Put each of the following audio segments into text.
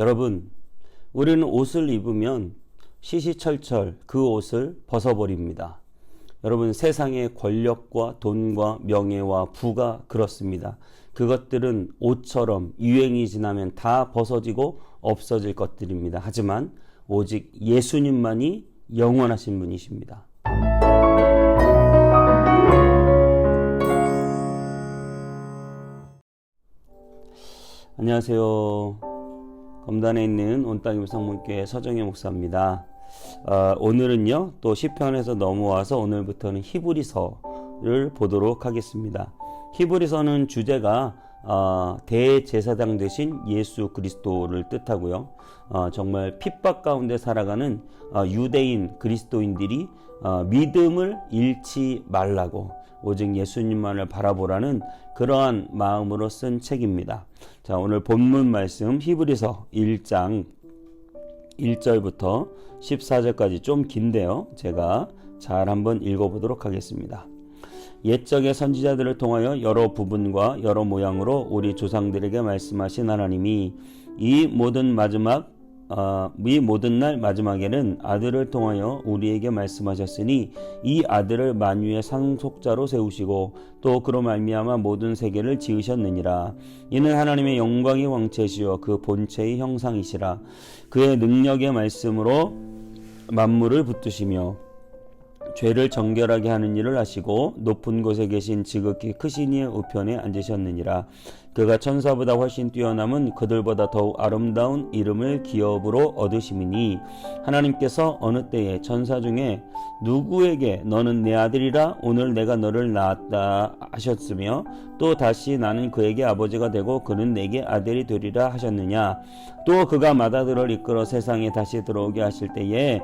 여러분, 우리는 옷을 입으면 시시철철 그 옷을 벗어버립니다. 여러분, 세상의 권력과 돈과 명예와 부가 그렇습니다. 그것들은 옷처럼 유행이 지나면 다 벗어지고 없어질 것들입니다. 하지만 오직 예수님만이 영원하신 분이십니다. 안녕하세요. 검단에 있는 온땅의 성문교회 서정혜 목사입니다. 오늘은요, 또 시편에서 넘어와서 오늘부터는 히브리서를 보도록 하겠습니다. 히브리서는 주제가 대제사장 되신 예수 그리스도를 뜻하고요. 정말 핍박 가운데 살아가는 유대인 그리스도인들이 믿음을 잃지 말라고 오직 예수님만을 바라보라는 그러한 마음으로 쓴 책입니다. 자, 오늘 본문 말씀 히브리서 1장 1절부터 14절까지 좀 긴데요. 제가 잘 한번 읽어보도록 하겠습니다. 옛적의 선지자들을 통하여 여러 부분과 여러 모양으로 우리 조상들에게 말씀하신 하나님이 이 모든 날 마지막에는 아들을 통하여 우리에게 말씀하셨으니 이 아들을 만유의 상속자로 세우시고 또 그로 말미암아 모든 세계를 지으셨느니라. 이는 하나님의 영광의 왕체시여 그 본체의 형상이시라. 그의 능력의 말씀으로 만물을 붙드시며 죄를 정결하게 하는 일을 하시고 높은 곳에 계신 지극히 크신 이의 우편에 앉으셨느니라. 그가 천사보다 훨씬 뛰어남은 그들보다 더욱 아름다운 이름을 기업으로 얻으심이니 하나님께서 어느 때에 천사 중에 누구에게 너는 내 아들이라 오늘 내가 너를 낳았다 하셨으며 또 다시 나는 그에게 아버지가 되고 그는 내게 아들이 되리라 하셨느냐. 또 그가 맏아들을 이끌어 세상에 다시 들어오게 하실 때에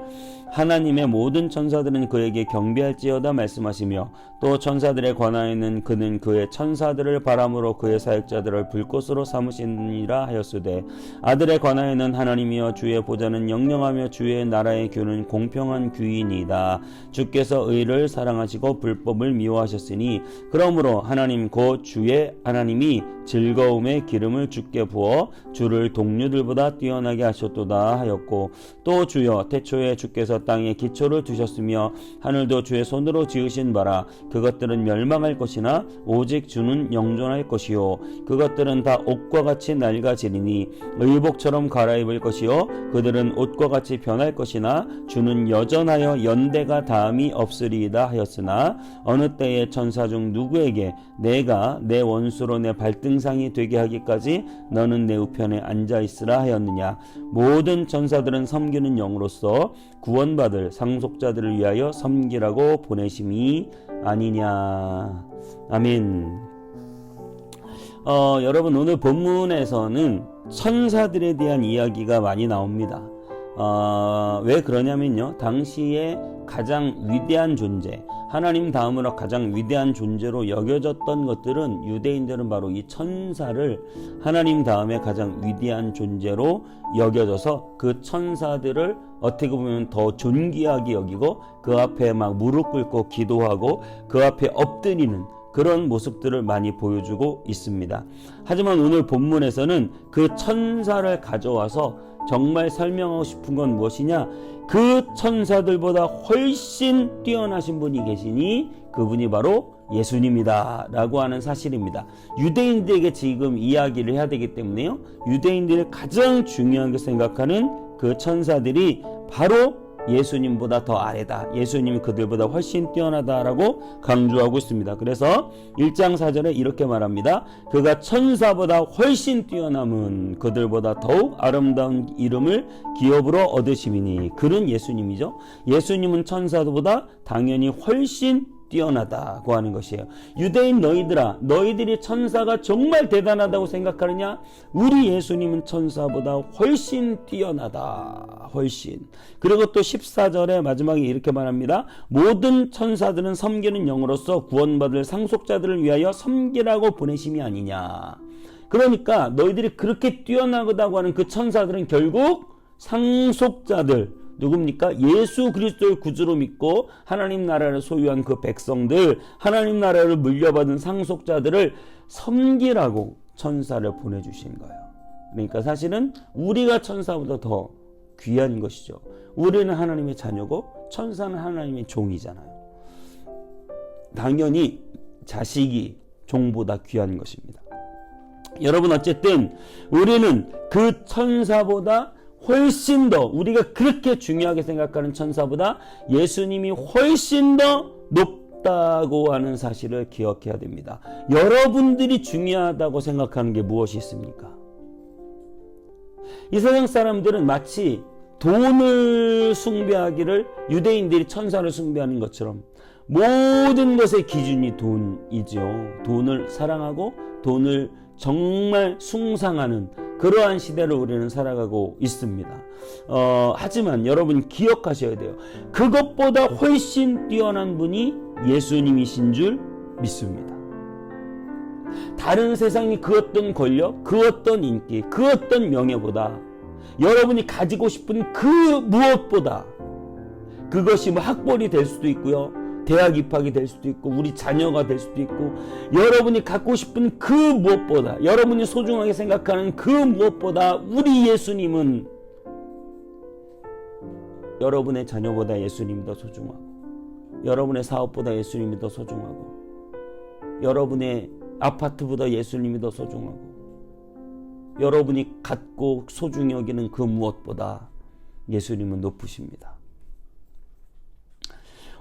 하나님의 모든 천사들은 그에게 경배할지어다 말씀하시며 또 천사들에 관하여는 그는 그의 천사들을 바람으로 그의 사역자들을 불꽃으로 삼으시니라 하였으되 아들에 관하여는 하나님이여 주의 보좌는 영영하며 주의 나라의 규는 공평한 규이니이다. 주께서 의를 사랑하시고 불법을 미워하셨으니 그러므로 하나님 곧 주의 하나님이 즐거움의 기름을 주께 부어 주를 동류들보다 뛰어나게 하셨도다 하였고 또 주여 태초에 주께서 땅에 기초를 두셨으며 하늘도 주의 손으로 지으신 바라. 그것들은 멸망할 것이나 오직 주는 영존할 것이요 그것들은 다 옷과 같이 낡아지리니 의복처럼 갈아입을 것이요 그들은 옷과 같이 변할 것이나 주는 여전하여 연대가 다함이 없으리이다 하였으나 어느 때에 천사 중 누구에게 내가 내 원수로 내 발등상이 되게 하기까지 너는 내 우편에 앉아있으라 하였느냐. 모든 천사들은 섬기는 영으로서 구원받을 상속자들을 위하여 섬기라고 보내심이 아니냐. 아멘. 여러분, 오늘 본문에서는 천사들에 대한 이야기가 많이 나옵니다. 왜 그러냐면요, 당시에 가장 위대한 존재, 하나님 다음으로 가장 위대한 존재로 여겨졌던 것들은 유대인들은 바로 이 천사를 하나님 다음에 가장 위대한 존재로 여겨져서 그 천사들을 어떻게 보면 더 존귀하게 여기고 그 앞에 막 무릎 꿇고 기도하고 그 앞에 엎드리는 그런 모습들을 많이 보여주고 있습니다. 하지만 오늘 본문에서는 그 천사를 가져와서 정말 설명하고 싶은 건 무엇이냐? 그 천사들보다 훨씬 뛰어나신 분이 계시니 그분이 바로 예수님이다 라고 하는 사실입니다. 유대인들에게 지금 이야기를 해야 되기 때문에요, 유대인들이 가장 중요하게 생각하는 그 천사들이 바로 예수님보다 더 아래다, 예수님이 그들보다 훨씬 뛰어나다라고 강조하고 있습니다. 그래서 1장 4절에 이렇게 말합니다. 그가 천사보다 훨씬 뛰어남은 그들보다 더욱 아름다운 이름을 기업으로 얻으심이니. 그는 예수님이죠. 예수님은 천사보다 당연히 훨씬 뛰어나다고 하는 것이에요. 유대인 너희들아, 너희들이 천사가 정말 대단하다고 생각하느냐? 우리 예수님은 천사보다 훨씬 뛰어나다. 훨씬. 그리고 또 14절에 마지막에 이렇게 말합니다. 모든 천사들은 섬기는 영으로서 구원받을 상속자들을 위하여 섬기라고 보내심이 아니냐. 그러니까 너희들이 그렇게 뛰어나다고 하는 그 천사들은 결국 상속자들, 누굽니까? 예수 그리스도를 구주로 믿고 하나님 나라를 소유한 그 백성들, 하나님 나라를 물려받은 상속자들을 섬기라고 천사를 보내주신 거예요. 그러니까 사실은 우리가 천사보다 더 귀한 것이죠. 우리는 하나님의 자녀고 천사는 하나님의 종이잖아요. 당연히 자식이 종보다 귀한 것입니다. 여러분, 어쨌든 우리는 그 천사보다 훨씬 더, 우리가 그렇게 중요하게 생각하는 천사보다 예수님이 훨씬 더 높다고 하는 사실을 기억해야 됩니다. 여러분들이 중요하다고 생각하는 게 무엇이 있습니까? 이 세상 사람들은 마치 돈을 숭배하기를 유대인들이 천사를 숭배하는 것처럼 모든 것의 기준이 돈이죠. 돈을 사랑하고 돈을 정말 숭상하는 그러한 시대를 우리는 살아가고 있습니다. 하지만 여러분 기억하셔야 돼요. 그것보다 훨씬 뛰어난 분이 예수님이신 줄 믿습니다. 다른 세상의 그 어떤 권력, 그 어떤 인기, 그 어떤 명예보다 여러분이 가지고 싶은 그 무엇보다, 그것이 뭐 학벌이 될 수도 있고요, 대학 입학이 될 수도 있고, 우리 자녀가 될 수도 있고, 여러분이 갖고 싶은 그 무엇보다, 여러분이 소중하게 생각하는 그 무엇보다 우리 예수님은 여러분의 자녀보다 예수님이 더 소중하고, 여러분의 사업보다 예수님이 더 소중하고, 여러분의 아파트보다 예수님이 더 소중하고, 여러분이 갖고 소중히 여기는 그 무엇보다 예수님은 높으십니다.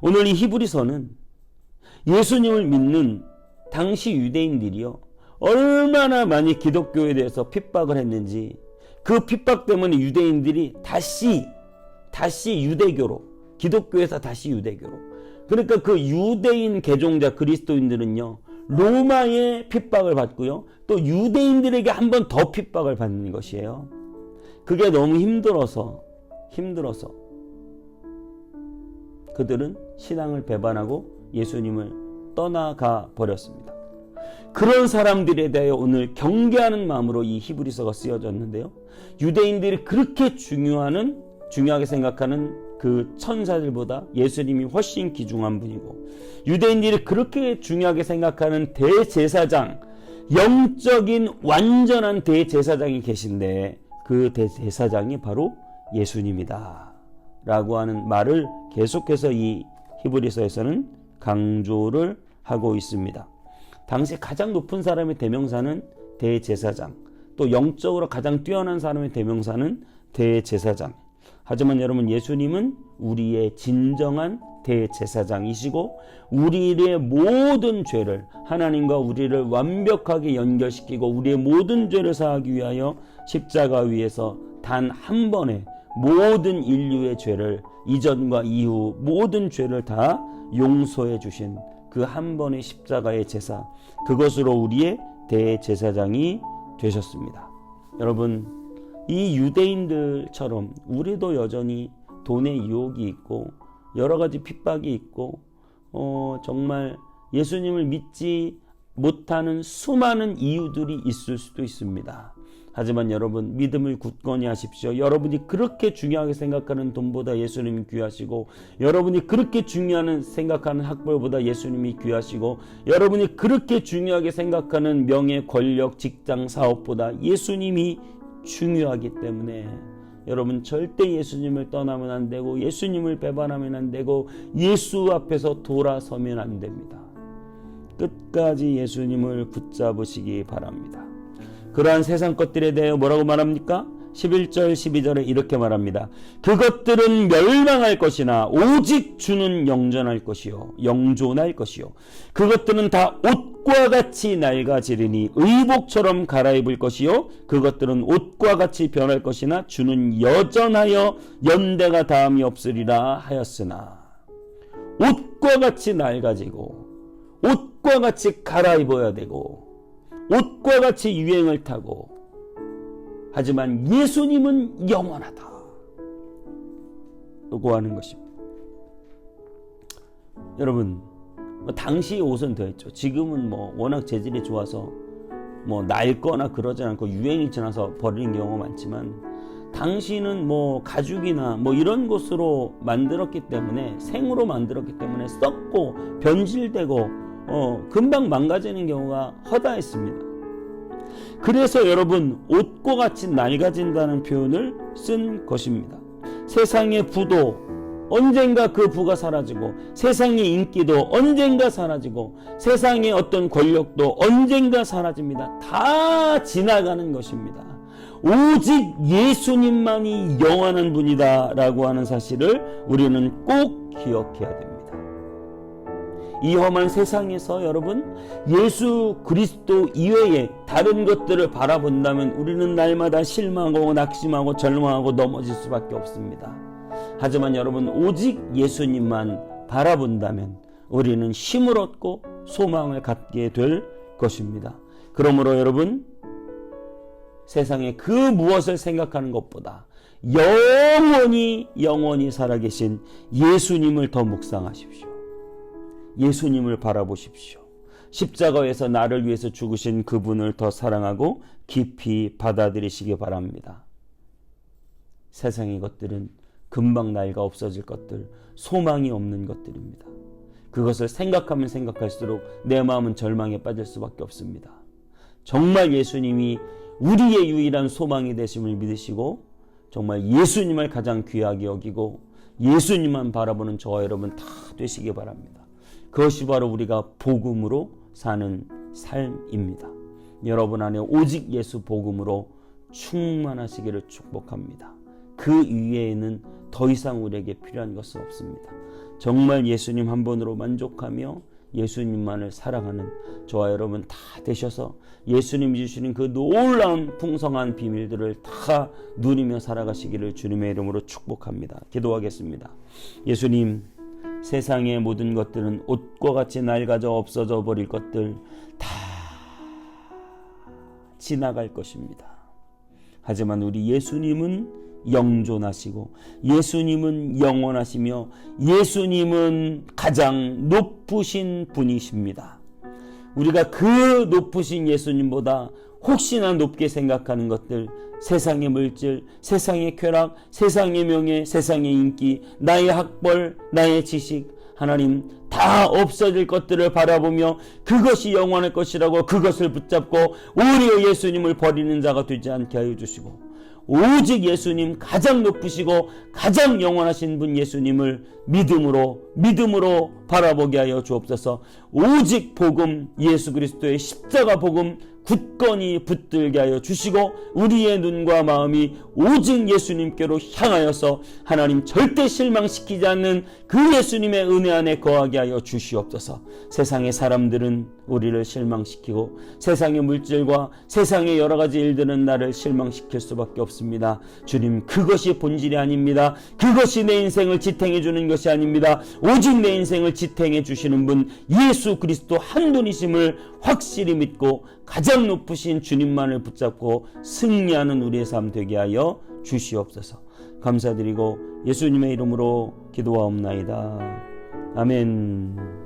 오늘 이 히브리서는 예수님을 믿는 당시 유대인들이요, 얼마나 많이 기독교에 대해서 핍박을 했는지, 그 핍박 때문에 유대인들이 다시 유대교로, 기독교에서 다시 유대교로, 그러니까 그 유대인 개종자 그리스도인들은요, 로마의 핍박을 받고요, 또 유대인들에게 한 번 더 핍박을 받는 것이에요. 그게 너무 힘들어서 그들은 신앙을 배반하고 예수님을 떠나가 버렸습니다. 그런 사람들에 대하여 오늘 경계하는 마음으로 이 히브리서가 쓰여졌는데요, 유대인들이 그렇게 중요하게 생각하는 그 천사들보다 예수님이 훨씬 귀중한 분이고, 유대인들이 그렇게 중요하게 생각하는 대제사장, 영적인 완전한 대제사장이 계신데 그 대제사장이 바로 예수님이다 라고 하는 말을 계속해서 이 히브리서에서는 강조를 하고 있습니다. 당시 가장 높은 사람의 대명사는 대제사장, 또 영적으로 가장 뛰어난 사람의 대명사는 대제사장. 하지만 여러분, 예수님은 우리의 진정한 대제사장이시고, 우리의 모든 죄를, 하나님과 우리를 완벽하게 연결시키고 우리의 모든 죄를 사하기 위하여 십자가 위에서 단 한 번에 모든 인류의 죄를, 이전과 이후 모든 죄를 다 용서해 주신 그 한 번의 십자가의 제사, 그것으로 우리의 대제사장이 되셨습니다. 여러분, 이 유대인들처럼 우리도 여전히 돈의 유혹이 있고 여러 가지 핍박이 있고 정말 예수님을 믿지 못하는 수많은 이유들이 있을 수도 있습니다. 하지만 여러분, 믿음을 굳건히 하십시오. 여러분이 그렇게 중요하게 생각하는 돈보다 예수님이 귀하시고, 여러분이 그렇게 중요한 생각하는 학벌보다 예수님이 귀하시고, 여러분이 그렇게 중요하게 생각하는 명예, 권력, 직장, 사업보다 예수님이 중요하기 때문에 여러분, 절대 예수님을 떠나면 안 되고 예수님을 배반하면 안 되고 예수 앞에서 돌아서면 안 됩니다. 끝까지 예수님을 붙잡으시기 바랍니다. 그러한 세상 것들에 대해 뭐라고 말합니까? 11절 12절에 이렇게 말합니다. 그것들은 멸망할 것이나 오직 주는 영존할 것이요 그것들은 다 옷과 같이 낡아지리니 의복처럼 갈아입을 것이요 그것들은 옷과 같이 변할 것이나 주는 여전하여 연대가 다함이 없으리라 하였으나, 옷과 같이 낡아지고 옷과 같이 갈아입어야 되고 옷과 같이 유행을 타고, 하지만 예수님은 영원하다 라고 하는 것입니다. 여러분, 당시 옷은 더했죠. 지금은 워낙 재질이 좋아서 낡거나 그러지 않고 유행이 지나서 버리는 경우가 많지만, 당시는 가죽이나 이런 것으로 만들었기 때문에, 생으로 만들었기 때문에 썩고 변질되고 금방 망가지는 경우가 허다했습니다. 그래서 여러분 옷과 같이 낡아진다는 표현을 쓴 것입니다. 세상의 부도 언젠가 그 부가 사라지고, 세상의 인기도 언젠가 사라지고, 세상의 어떤 권력도 언젠가 사라집니다. 다 지나가는 것입니다. 오직 예수님만이 영원한 분이다 라고 하는 사실을 우리는 꼭 기억해야 됩니다. 이 험한 세상에서 여러분 예수 그리스도 이외에 다른 것들을 바라본다면 우리는 날마다 실망하고 낙심하고 절망하고 넘어질 수밖에 없습니다. 하지만 여러분 오직 예수님만 바라본다면 우리는 힘을 얻고 소망을 갖게 될 것입니다. 그러므로 여러분 세상에 그 무엇을 생각하는 것보다 영원히 살아계신 예수님을 더 묵상하십시오. 예수님을 바라보십시오. 십자가에서 나를 위해서 죽으신 그분을 더 사랑하고 깊이 받아들이시기 바랍니다. 세상의 것들은 금방 낡아 없어질 것들, 소망이 없는 것들입니다. 그것을 생각하면 생각할수록 내 마음은 절망에 빠질 수밖에 없습니다. 정말 예수님이 우리의 유일한 소망이 되심을 믿으시고 정말 예수님을 가장 귀하게 여기고 예수님만 바라보는 저와 여러분 다 되시기 바랍니다. 그것이 바로 우리가 복음으로 사는 삶입니다. 여러분 안에 오직 예수 복음으로 충만하시기를 축복합니다. 그 이외에는 더 이상 우리에게 필요한 것은 없습니다. 정말 예수님 한 분으로 만족하며 예수님만을 사랑하는 저와 여러분 다 되셔서 예수님이 주시는 그 놀라운 풍성한 비밀들을 다 누리며 살아가시기를 주님의 이름으로 축복합니다. 기도하겠습니다. 예수님, 세상의 모든 것들은 옷과 같이 낡아져 없어져 버릴 것들 다 지나갈 것입니다. 하지만 우리 예수님은 영존하시고 예수님은 영원하시며 예수님은 가장 높으신 분이십니다. 우리가 그 높으신 예수님보다 혹시나 높게 생각하는 것들, 세상의 물질, 세상의 쾌락, 세상의 명예, 세상의 인기, 나의 학벌, 나의 지식, 하나님 다 없어질 것들을 바라보며 그것이 영원할 것이라고 그것을 붙잡고 오히려 예수님을 버리는 자가 되지 않게 하여 주시고, 오직 예수님 가장 높으시고 가장 영원하신 분 예수님을 믿음으로 바라보게 하여 주옵소서. 오직 복음, 예수 그리스도의 십자가 복음 굳건히 붙들게 하여 주시고 우리의 눈과 마음이 오직 예수님께로 향하여서 하나님 절대 실망시키지 않는 그 예수님의 은혜 안에 거하게 하여 주시옵소서. 세상의 사람들은 우리를 실망시키고 세상의 물질과 세상의 여러 가지 일들은 나를 실망시킬 수밖에 없습니다. 주님, 그것이 본질이 아닙니다. 그것이 내 인생을 지탱해 주는 것이 아닙니다. 오직 내 인생을 지탱해 주시는 분 예수 그리스도 한 분이심을 확실히 믿고 가장 높으신 주님만을 붙잡고 승리하는 우리의 삶 되게 하여 주시옵소서. 감사드리고 예수님의 이름으로 기도하옵나이다. 아멘.